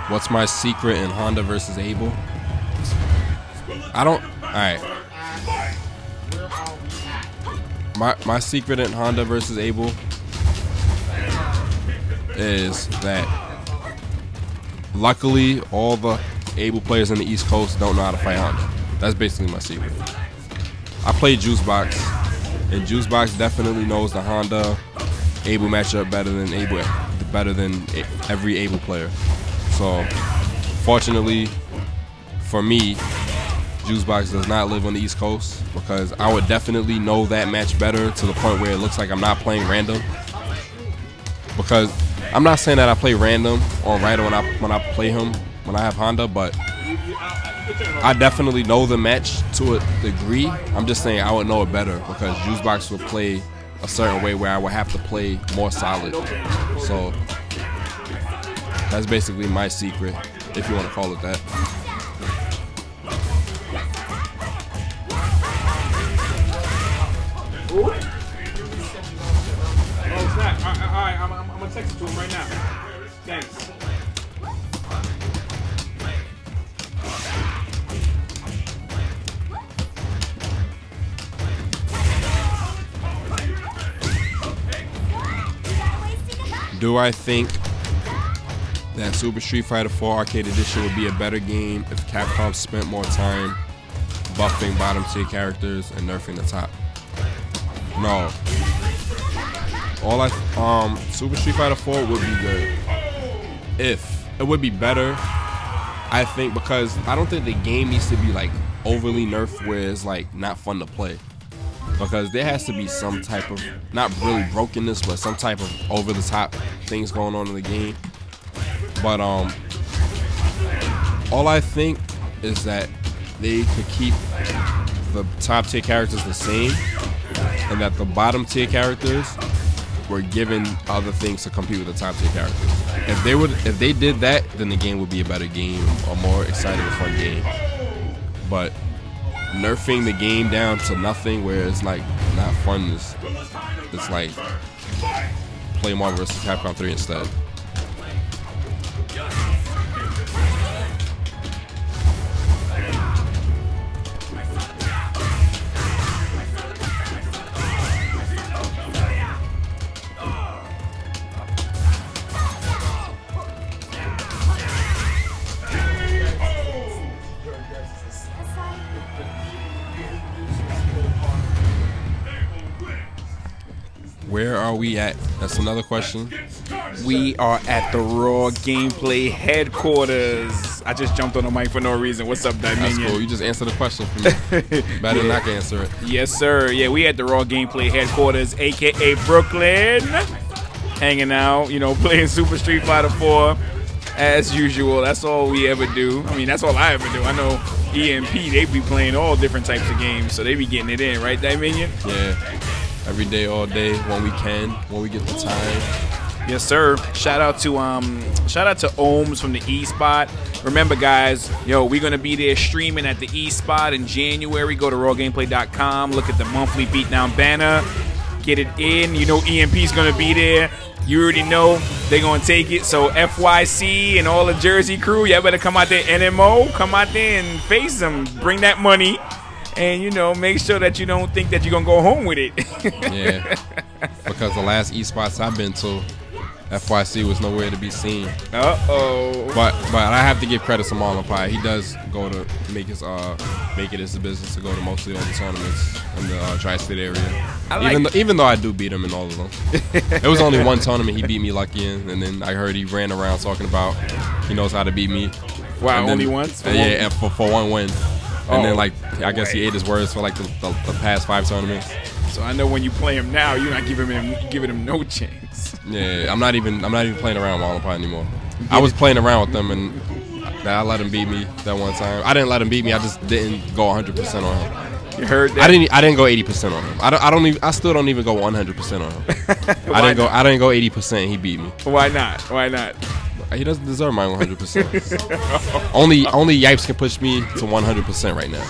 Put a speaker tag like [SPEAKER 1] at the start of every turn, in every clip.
[SPEAKER 1] What's my secret in Honda versus Abel? I don't. All right. My secret in Honda versus Abel is that luckily all the Abel players in the East Coast don't know how to fight Honda. That's basically my secret. I play Juicebox, and Juicebox definitely knows the Honda Abel matchup better than every Abel player. So, fortunately for me, Juicebox does not live on the East Coast, because I would definitely know that match better to the point where it looks like I'm not playing random. Because I'm not saying that I play random on Ryder when I play him when I have Honda, but I definitely know the match to a degree. I'm just saying I would know it better because Juicebox would play a certain way where I would have to play more solid. So that's basically my secret, if you want to call it that.
[SPEAKER 2] Oh, snap. All right, I'm going to text it to him right now. Thanks.
[SPEAKER 1] Do I think that Super Street Fighter 4 Arcade Edition would be a better game if Capcom spent more time buffing bottom tier characters and nerfing the top? No. Super Street Fighter 4 would be good. If it would be better, I think, because I don't think the game needs to be like overly nerfed where it's like not fun to play. Because there has to be some type of, not really brokenness, but some type of over the top things going on in the game. But all I think is that they could keep the top tier characters the same, and that the bottom tier characters were given other things to compete with the top tier characters. If they did that, then the game would be a better game, a more exciting and fun game. But nerfing the game down to nothing where it's like not fun, it's like play Marvel vs. Capcom 3 instead. Where are we at? That's another question.
[SPEAKER 2] We are at the Raw Gameplay headquarters. I just jumped on the mic for no reason. What's up, Dominion?
[SPEAKER 1] That's cool. You just answered the question for me. Better than I can answer it.
[SPEAKER 2] Yes, sir. Yeah, we at the Raw Gameplay headquarters, a.k.a. Brooklyn. Hanging out, playing Super Street Fighter 4 as usual. That's all we ever do. I mean, that's all I ever do. I know EMP, they be playing all different types of games, so they be getting it in, right, Dominion?
[SPEAKER 1] Yeah. Every day, all day, when we can, when we get the time.
[SPEAKER 2] Yes, sir. Shout out to Ohms from the E Spot. Remember, guys, we're gonna be there streaming at the E Spot in January. Go to rawgameplay.com. Look at the monthly beatdown banner. Get it in. EMP's gonna be there. You already know they're gonna take it. So FYC and all the Jersey crew, y'all better come out there. NMO, come out there and face them. Bring that money. And, make sure that you don't think that you're going to go home with it.
[SPEAKER 1] Yeah. Because the last eSpots I've been to, FYC was nowhere to be seen.
[SPEAKER 2] Uh-oh.
[SPEAKER 1] But I have to give credit to Marlon Pie. He does go to make it his business to go to mostly all the tournaments in the tri-state area. Even though I do beat him in all of them. It was only one tournament he beat me lucky in, and then I heard he ran around talking about he knows how to beat me.
[SPEAKER 2] Wow, only once?
[SPEAKER 1] Yeah, and for one win. And then, I guess he ate his words for the past 5 tournaments.
[SPEAKER 2] So I know when you play him now, you're not giving him no chance.
[SPEAKER 1] Yeah, I'm not even playing around with Marlon Pie anymore. I was playing around with them, and I let him beat me that one time. I didn't let him beat me. I just didn't go 100% on him.
[SPEAKER 2] You heard that?
[SPEAKER 1] I didn't go 80% on him. I still don't even go 100% on him. I didn't go 80%. He beat me.
[SPEAKER 2] Why not? Why not?
[SPEAKER 1] He doesn't deserve my 100%. Only Yipes can push me to 100% right now.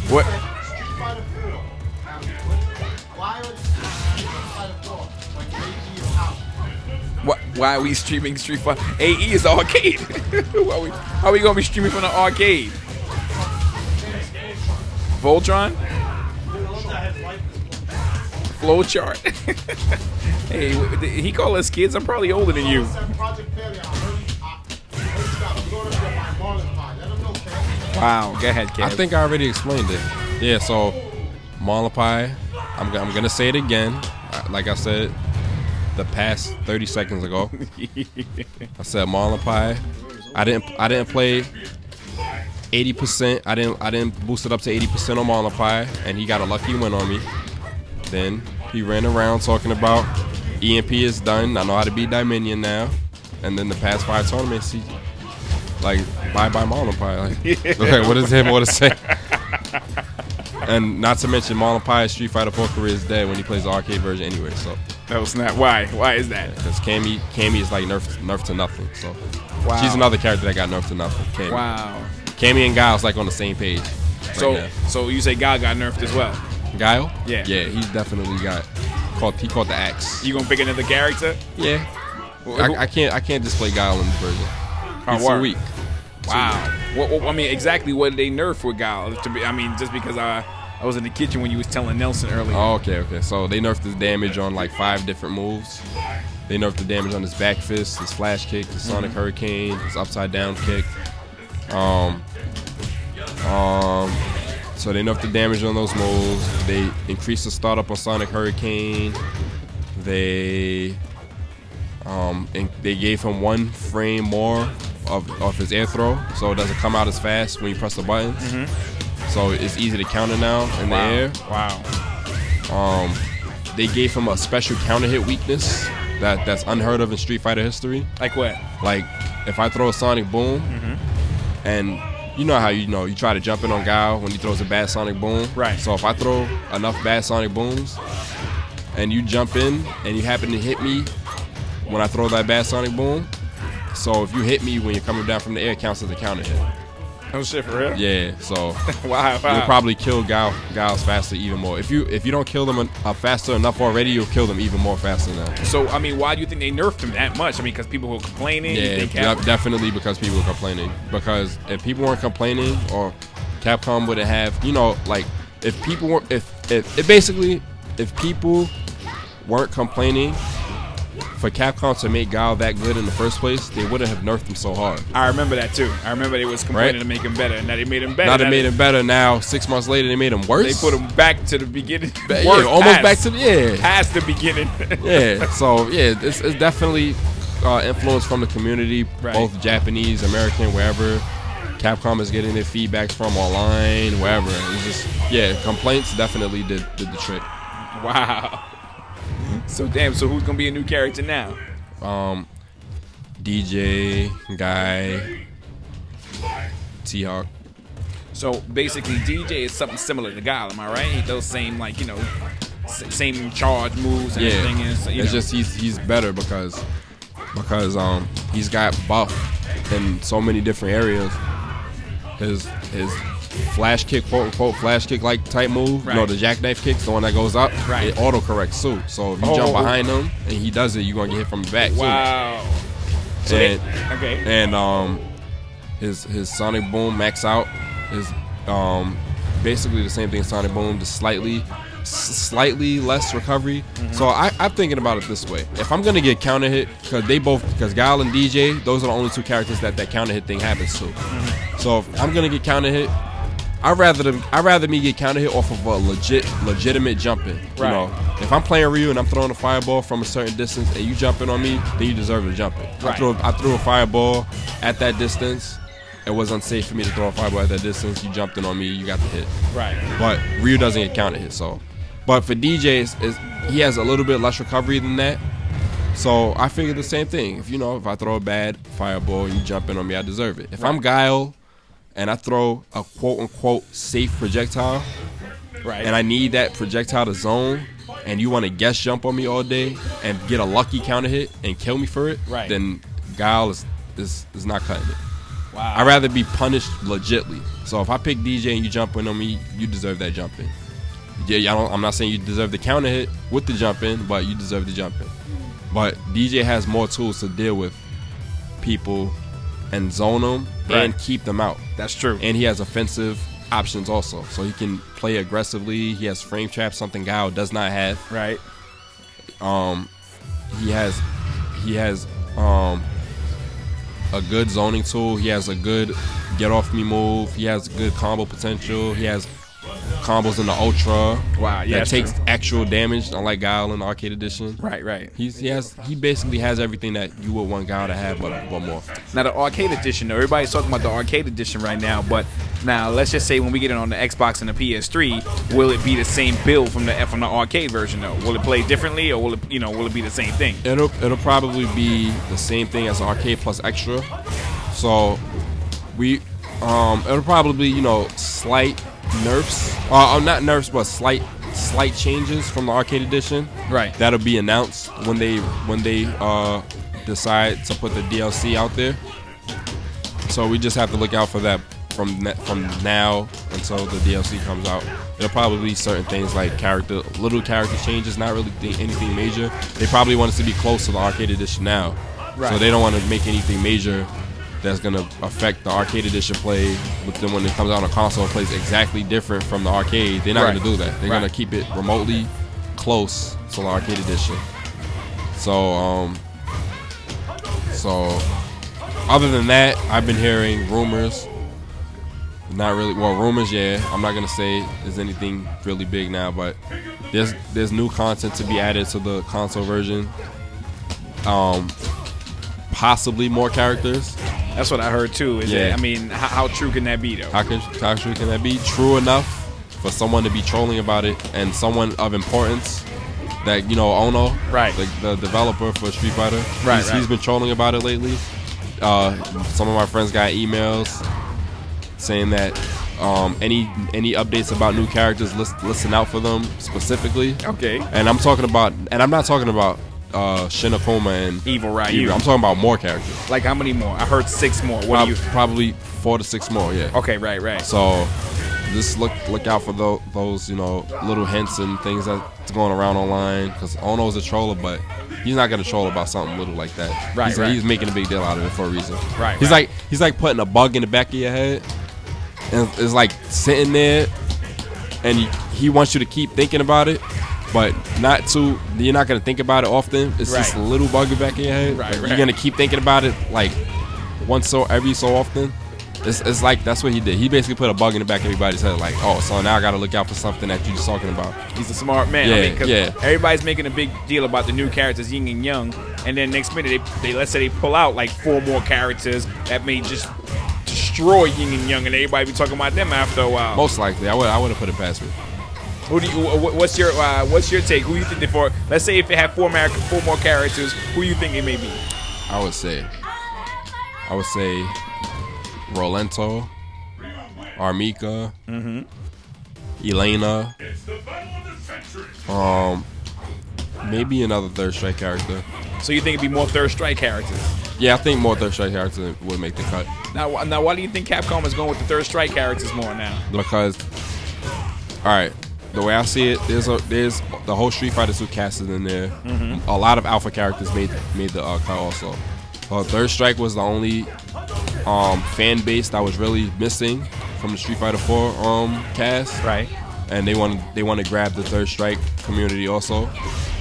[SPEAKER 2] What? Why are we streaming Street Fighter? AE is the arcade. How are we gonna be streaming from the arcade? Voltron? Flowchart? Hey, he call us kids. I'm probably older than you. Wow, go ahead, Kev.
[SPEAKER 1] I think I already explained it. Yeah, so Marlin Pie, I'm gonna say it again. Like I said the past 30 seconds ago. I said Marlin Pie. I didn't play 80%. I didn't boost it up to 80% on Marlin Pie, and he got a lucky win on me. Then he ran around talking about EMP is done. I know how to beat Dominion now. And then the past 5 tournaments, he like bye Marlin Pie. Like, okay, what is him? What to say? And not to mention Marlin Pie's Street Fighter 4 career is dead when he plays the arcade version anyway. So
[SPEAKER 2] no snap. Why? Why is that?
[SPEAKER 1] Because Cammy is like nerfed to nothing. So
[SPEAKER 2] wow.
[SPEAKER 1] She's another character that got nerfed to nothing. Cammy.
[SPEAKER 2] Wow.
[SPEAKER 1] Cammy and Guile's like on the same page.
[SPEAKER 2] So you say Guile got nerfed as well?
[SPEAKER 1] Guile?
[SPEAKER 2] Yeah.
[SPEAKER 1] Yeah, he's definitely he caught the axe.
[SPEAKER 2] You gonna pick another character?
[SPEAKER 1] Yeah. I can't display Guile in this version. He's too weak.
[SPEAKER 2] Wow. I mean, exactly what did they nerf with Guile? Just because I was in the kitchen when you was telling Nelson earlier.
[SPEAKER 1] Oh, okay. So they nerfed his damage on like 5 different moves. They nerfed the damage on his back fist, his flash kick, his Sonic Hurricane, his upside down kick. So they nerfed the damage on those moves. They increased the startup on Sonic Hurricane. They gave him 1 frame more of his air throw, so it doesn't come out as fast when you press the buttons. So it's easy to counter now in the air.
[SPEAKER 2] Wow.
[SPEAKER 1] They gave him a special counter hit weakness that's unheard of in Street Fighter history.
[SPEAKER 2] Like what?
[SPEAKER 1] Like if I throw a Sonic Boom, and you know how you try to jump in on Guile when he throws a bad Sonic Boom.
[SPEAKER 2] Right.
[SPEAKER 1] So if I throw enough bad Sonic Booms, and you jump in and you happen to hit me when I throw that bad Sonic Boom, so if you hit me when you're coming down from the air, it counts as a counter hit.
[SPEAKER 2] Oh shit, for real?
[SPEAKER 1] Yeah, so
[SPEAKER 2] wow.
[SPEAKER 1] you'll probably kill Guiles faster even more. If you don't kill them faster enough already, you'll kill them even more faster now.
[SPEAKER 2] So I mean, why do you think they nerfed him that much? I mean, because people were complaining.
[SPEAKER 1] Yeah, definitely because people were complaining. Because if people weren't complaining, or Capcom wouldn't have, like if people weren't complaining for Capcom to make Guile that good in the first place, they wouldn't have nerfed him so hard.
[SPEAKER 2] I remember that too. I rember they was complaining to make him better, and now they made him better.
[SPEAKER 1] Now they made him better. Now 6 months later, they made him worse.
[SPEAKER 2] They put him back to the beginning.
[SPEAKER 1] Back to
[SPEAKER 2] past the beginning.
[SPEAKER 1] Yeah. So yeah, it's definitely influence from the community, both Japanese, American, wherever. Capcom is getting their feedbacks from online, wherever. It's just complaints definitely did the trick.
[SPEAKER 2] Wow. So who's gonna be a new character now?
[SPEAKER 1] DJ, Guy, T-Hawk.
[SPEAKER 2] So basically, DJ is something similar to Guile, am I right? He does same same charge moves and everything.
[SPEAKER 1] It's just he's better because he's got buff in so many different areas. His flash kick, quote unquote flash kick like type move, the jackknife kicks, the one that goes up, it auto corrects too. So if you jump behind him and he does it, you're gonna get hit from the back too.
[SPEAKER 2] Wow. So
[SPEAKER 1] his Sonic Boom max out is basically the same thing as Sonic Boom, just slightly less recovery. So I'm thinking about it this way: if I'm gonna get counter hit, because Guile and DJ, those are the only 2 characters that counter hit thing happens to. So if I'm gonna get counter hit, I'd rather me get counter hit off of a legitimate jumping. If I'm playing Ryu and I'm throwing a fireball from a certain distance and you jumping on me, then you deserve to jump it. I threw a fireball at that distance. It was unsafe for me to throw a fireball at that distance. You jumped in on me, you got the hit. Right. But Ryu doesn't get counter hit, so. But for DJ, he has a little bit less recovery than that. So I figured the same thing. If I throw a bad fireball and you jump in on me, I deserve it. If I'm Guile and I throw a quote-unquote safe projectile, and I need that projectile to zone, and you want to guess jump on me all day and get a lucky counter hit and kill me for it, then Guile is not cutting it. Wow. I'd rather be punished legitly. So if I pick DJ and you jump in on me, you deserve that jump in. I'm not saying you deserve the counter hit with the jump in, but you deserve the jump in. But DJ has more tools to deal with people and zone them and keep them out.
[SPEAKER 2] That's true.
[SPEAKER 1] And he has offensive options also, so he can play aggressively. He has frame traps, something Gao does not have.
[SPEAKER 2] Right.
[SPEAKER 1] He has a good zoning tool. He has a good get off me move. He has good combo potential. He has combos in the Ultra.
[SPEAKER 2] Wow, yeah,
[SPEAKER 1] that takes actual damage, unlike Guile in the Arcade Edition.
[SPEAKER 2] Right.
[SPEAKER 1] He basically has everything that you would want Guile to have, but more.
[SPEAKER 2] Now the Arcade Edition, though, everybody's talking about the Arcade Edition right now, but now let's just say when we get it on the Xbox and the PS3, will it be the same build from the arcade version though? Will it play differently, or will it be the same thing?
[SPEAKER 1] It'll probably be the same thing as arcade plus extra. So it'll probably be slight nerfs, not nerfs, but slight changes from the arcade edition.
[SPEAKER 2] Right.
[SPEAKER 1] That'll be announced when they decide to put the DLC out there. So we just have to look out for that from now until the DLC comes out. It'll probably be certain things like little character changes, not really anything major. They probably want us to be close to the arcade edition now.
[SPEAKER 2] Right.
[SPEAKER 1] So they don't want to make anything major that's going to affect the arcade edition play. But then when it comes out on console, it plays exactly different from the arcade. They're not going to do that. They're going to keep it remotely close to the arcade edition. So other than that, I've been hearing rumors. Not really. Well, rumors, yeah. I'm not going to say there's anything really big now, but there's new content to be added to the console version. Possibly more characters.
[SPEAKER 2] That's what I heard too. How true can that be though?
[SPEAKER 1] How true can that be? True enough for someone to be trolling about it, and someone of importance that Ono,
[SPEAKER 2] right,
[SPEAKER 1] the developer for Street Fighter, he's been trolling about it lately. Some of my friends got emails saying that any updates about new characters, listen out for them specifically.
[SPEAKER 2] Okay.
[SPEAKER 1] And I'm not talking about Shinakoma and
[SPEAKER 2] Evil Ryu.
[SPEAKER 1] I'm talking about more characters.
[SPEAKER 2] Like how many more? I heard 6 more. What do you?
[SPEAKER 1] Probably 4 to 6 more. Yeah.
[SPEAKER 2] Okay. Right.
[SPEAKER 1] So just look out for those little hints and things that's going around online, because Ono's a troller, but he's not gonna troll about something little like that.
[SPEAKER 2] Right.
[SPEAKER 1] He's making a big deal out of it for a reason.
[SPEAKER 2] Right.
[SPEAKER 1] He's like putting a bug in the back of your head, and it's like sitting there, and he wants you to keep thinking about it. But you're not going to think about it often. It's just a little bug in the back of your head.
[SPEAKER 2] Right.
[SPEAKER 1] You're going to keep thinking about it like every so often. It's like that's what he did. He basically put a bug in the back of everybody's head, like, oh, so now I got to look out for something that you're just talking about.
[SPEAKER 2] He's a smart man.
[SPEAKER 1] Yeah,
[SPEAKER 2] Everybody's making a big deal about the new characters, Yin and Yang, and then next minute they let's say they pull out like 4 more characters that may just destroy Yin and Yang, and everybody be talking about them after a while.
[SPEAKER 1] Most likely, I would have put it past me.
[SPEAKER 2] What's your take? Who you think for? Let's say if it had 4 more characters, who you think it may be?
[SPEAKER 1] I would say Rolento, Armika, Elena, maybe another Third Strike character.
[SPEAKER 2] So you think it'd be more Third Strike characters?
[SPEAKER 1] Yeah, I think more Third Strike characters would make the cut.
[SPEAKER 2] Now, why do you think Capcom is going with the Third Strike characters more now?
[SPEAKER 1] Because, all right, the way I see it, there's the whole Street Fighter 2 cast is in there. A lot of alpha characters made the cut also. Third Strike was the only fan base that was really missing from the Street Fighter 4 cast.
[SPEAKER 2] Right.
[SPEAKER 1] And they want to grab the Third Strike community also.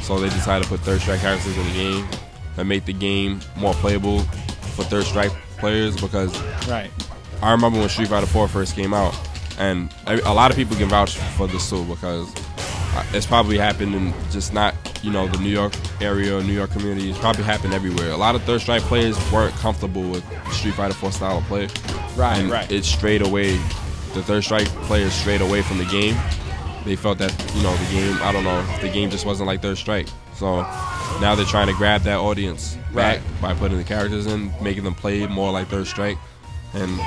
[SPEAKER 1] So they decided to put Third Strike characters in the game and make the game more playable for Third Strike players, because I remember when Street Fighter 4 first came out, and a lot of people can vouch for this too, because it's probably happened in just not the New York area or New York community. It's probably happened everywhere. A lot of Third Strike players weren't comfortable with Street Fighter 4 style of play. Right. It strayed away. The Third Strike players strayed away from the game. They felt that the game, I don't know, the game just wasn't like Third Strike. So now they're trying to grab that audience back by putting the characters in, making them play more like Third Strike. And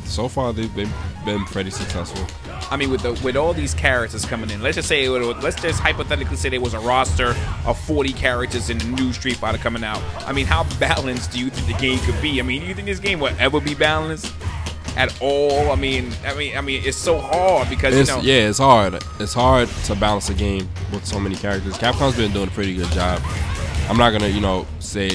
[SPEAKER 1] so far they've been pretty successful.
[SPEAKER 2] I mean, with all these characters coming in, let's just hypothetically say there was a roster of 40 characters in the new Street Fighter coming out. I mean, how balanced do you think the game could be? I mean, do you think this game will ever be balanced at all? I mean, it's so hard because
[SPEAKER 1] it's hard. It's hard to balance a game with so many characters. Capcom's been doing a pretty good job I'm not gonna, say